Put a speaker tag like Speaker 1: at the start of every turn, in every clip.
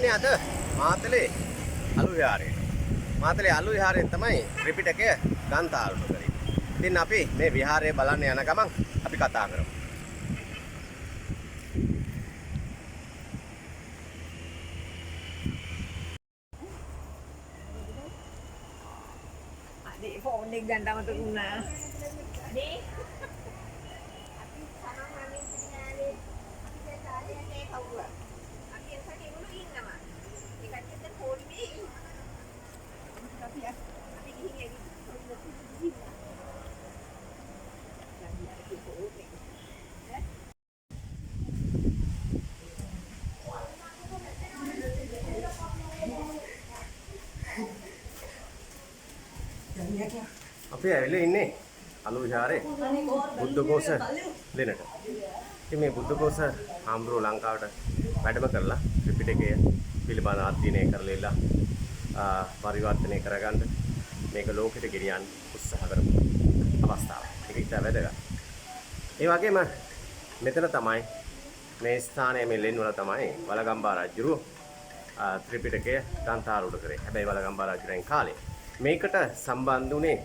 Speaker 1: යන්නේ අද මාතලේ අලු විහාරේ. මාතලේ අලු විහාරයෙන් තමයි ත්‍රිපිටකය ග්‍රන්ථාරම්භ කරේ. ඉතින් අපි මේ විහාරය බලන්න යන ගමන් අපි කතා කරමු.
Speaker 2: Adik phone එක ගන්න අමතක වුණා. නේ අපි සමහරවිට පිටිනාලේ අපි දැන් තාලේ නැහැ කවුරුත්. අපි එතන ඒගොල්ලෝ ඉන්නවා. ඒ කට්ටියත් ෆෝන් එකේ අපි ගිහින්
Speaker 1: අපි ඇවිල්ලා ඉන්නේ අලු විහාරේ බුද්ධඝෝෂ දිනට. ඉතින් මේ බුද්ධඝෝෂ හාමුදුරුවෝ ලංකාවට වැඩම කරලා ත්‍රිපිටකය පිළිබඳ අධ්‍යයනය කරලා පරිවර්තනය කරගන්න මේක ලෝකෙට ගෙනියන්න උත්සාහ කරපු අවස්ථාවක්. ඒක ඉතා වැදගත්. ඒ වගේම මෙතන තමයි මේ ස්ථානයේ මේ ලෙන් වල තමයි වලගම්බා රජුරු ත්‍රිපිටකය ග්‍රන්ථාරූඪ කරේ. හැබැයි වලගම්බා රජුගෙන් කාලේ මේකට සම්බන්ධ වුණේ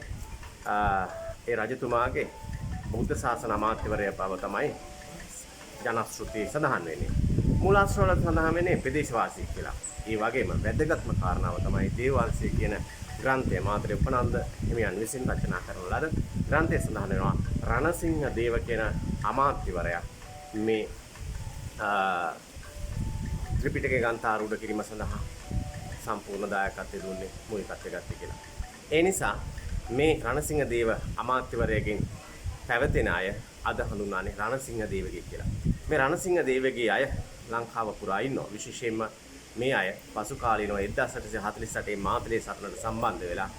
Speaker 1: ඒ රජතුමාගේ බෞද්ධ ශාසන අමාත්‍යවරයා බව තමයි ජනශ්‍රුතියේ සඳහන් වෙන්නේ. මූලාශ්‍රවල සඳහන් වෙන්නේ ප්‍රදේශවාසී කියලා. ඒ වගේම වැදගත්ම කාරණාව තමයි දේවවංශය කියන ග්‍රන්ථය මාතලේ උපනන්ද හිමියන් විසින් රචනා කරන ලද ග්‍රන්ථය සඳහන් වෙනවා. රණසිංහ දේව කියන අමාත්‍යවරයා මේ ත්‍රිපිටකය ග්‍රන්ථාරූඪ කිරීම සඳහා සම්පූර්ණ දායකත්වය දුන්නේ මූලිකත්වය ගත්තේ කියලා. ඒ නිසා මේ රණසිංහ දේව අමාත්‍යවරයාගෙන් පැවතෙන අය අද හඳුන්වන්නේ රණසිංහ දේවගේ කියලා. මේ රණසිංහ දේවගේ අය ලංකාව පුරා ඉන්නවා. විශේෂයෙන්ම මේ අය පසු කාලීනව 1848 මාතලේ සටනට සම්බන්ධ වෙලා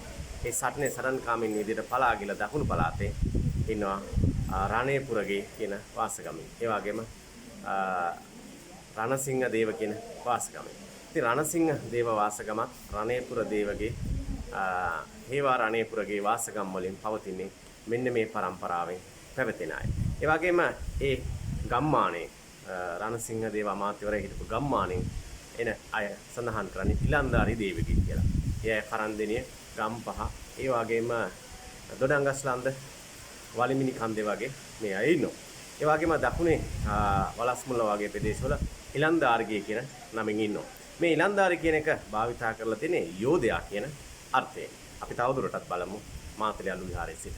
Speaker 1: ඒ සටනේ සරණකාමීන් විදිහට පලා ගිල දකුණු පළාතේ ඉන්නවා රණේපුරගේ කියන වාසගමින්. ඒ වගේම රණසිංහ දේව කියන වාසගමින්. ඉතින් රණසිංහ දේව වාසගමත් රණේපුර දේවගේ හේවා රණේපුරගේ වාසගම් වලින් පවතින්නේ මෙන්න මේ පරම්පරාවෙන් පැවතෙන අය. ඒ වගේම ඒ ගම්මානේ රණසිංහ දේව අමාත්‍යවරයා හිටපු ගම්මානේ එන අය සඳහන් කරන්නේ ඉලන්දාරි දේවගේ කියලා. ඒ කරන්දෙනිය ගම්පහ ඒ වගේම දොඩංගස්ලන්ද වලිමිනි කන්දේ වගේ මේ අය ඉන්නවා. ඒ වගේම දකුණේ වලස්මුල්ල වගේ ප්‍රදේශවල ඉලන්දාරිගේ කියන නමින් ඉන්නවා. මේ ඉලන්දාරි කියන එක භාවිතා කරලා තියෙන්නේ යෝධයා කියන අර්ථයෙන්. අපි තවදුරටත් බලමු මාතලේ අලු විහාරයේ සිට.